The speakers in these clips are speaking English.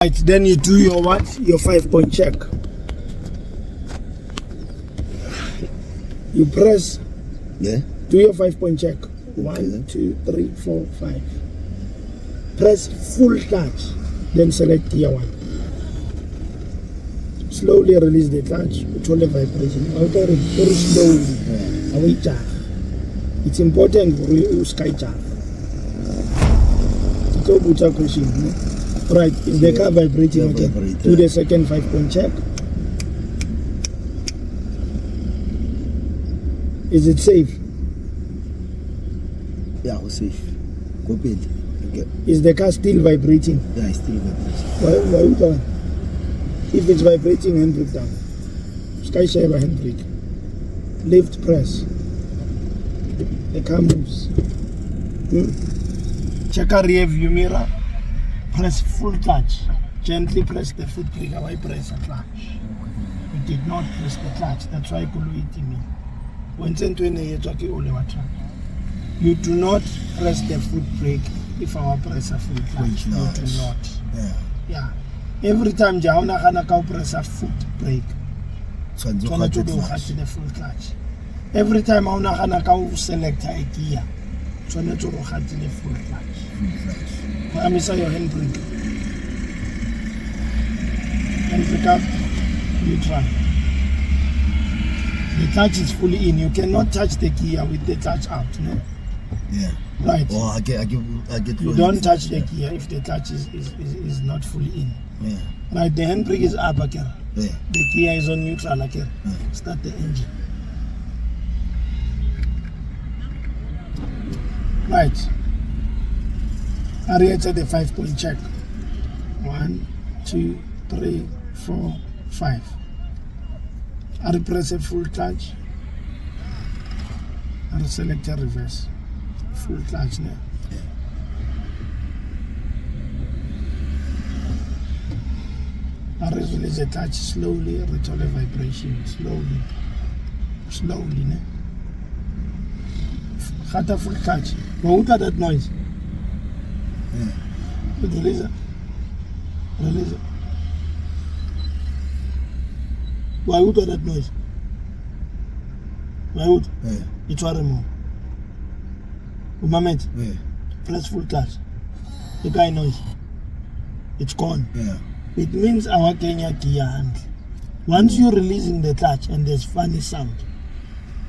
Right, then you do your what? Your 5-point check. You press. Yeah. Do your 5-point check. Okay. 1, 2, 3, 4, 5. Press full clutch. Then select gear 1. Slowly release the clutch. Control the vibration. Very slowly. Away jar. It's important for you sky jar. It's a good question. Right, is the car vibrating again? Do the second 5-point check. Is it safe? Yeah, we're safe. Go bed. Okay. Is the car still vibrating? Yeah, it's still vibrating. Why would I? If it's vibrating, handbrake down. Sky shaver handbrake. Lift press. The car moves. Check a rear view mirror. Press full clutch. Gently press the foot brake. Why press a clutch? You did not press the clutch. That's why me. You do not press the foot brake if our press a full clutch. You do not. Yeah. Every time you press a foot brake, So the full clutch. Every time you select a gear, so you the full clutch. I'm your handbrake. Handbrake up, neutral. The clutch is fully in. You cannot touch the gear with the clutch out, no? Yeah. Right. Oh, I get. You don't touch the gear if the clutch is not fully in. Yeah. Right. The handbrake is up again. Yeah. The gear is on neutral again. Start the engine. Right. I reached the 5-point check. 1, 2, 3, 4, 5. I press a full clutch. I select a reverse. Full clutch now. I release the clutch slowly, return the vibration slowly. Slowly. Got a full clutch. What that noise? Release it. Release it. Why would that noise? Why would? It's what more. Moment. Press full clutch. The guy noise. It's gone. It means our Kenya gear handle. Once you're releasing the clutch and there's funny sound,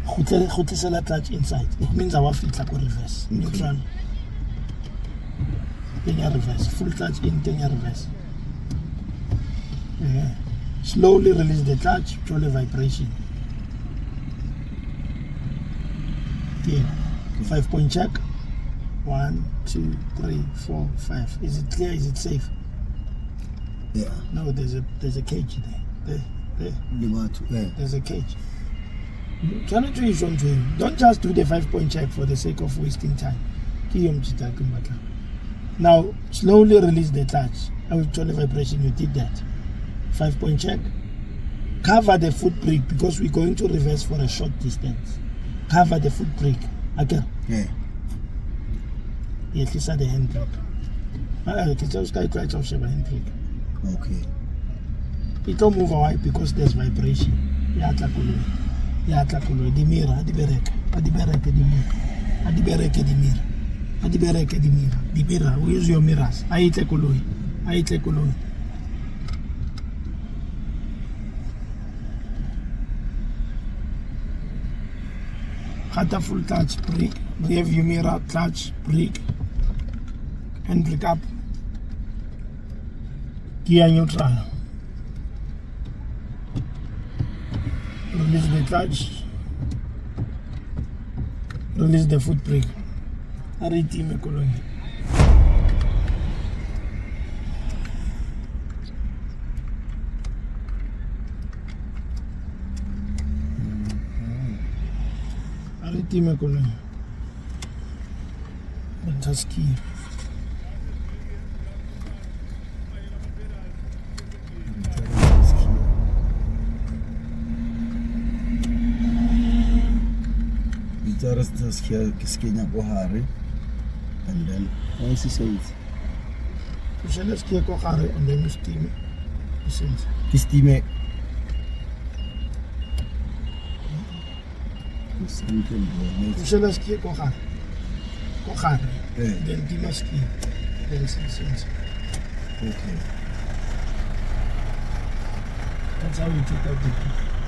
clutch inside. It means our feet like a reverse. Neutral. Kenya reverse. Full clutch in, Kenya reverse. Slowly release the clutch, control the vibration. 5-point check. 1, 2, 3, 4, 5. Is it clear? Is it safe? Yeah. No, there's a cage there. There. There's a cage. Don't just do the 5-point check for the sake of wasting time. Now, slowly release the clutch. I will control the vibration. You did that. 5-point check. Cover the foot brake because we're going to reverse for a short distance. Cover the foot brake. Again. Yes, this is the handbrake. Okay. It don't move away because there's vibration. The mirror, the mirror. We use your mirrors. Got full clutch, brake, rear view mirror, clutch, brake, handbrake up, gear neutral. Release the clutch, release the foot brake. That's key. Just Kenya Buhari, and then once he says You shall let's get and then you steam it. You see it. Ke steam something You shall let's get then Yeah. you must steam. Then see. Okay. That's how you take out the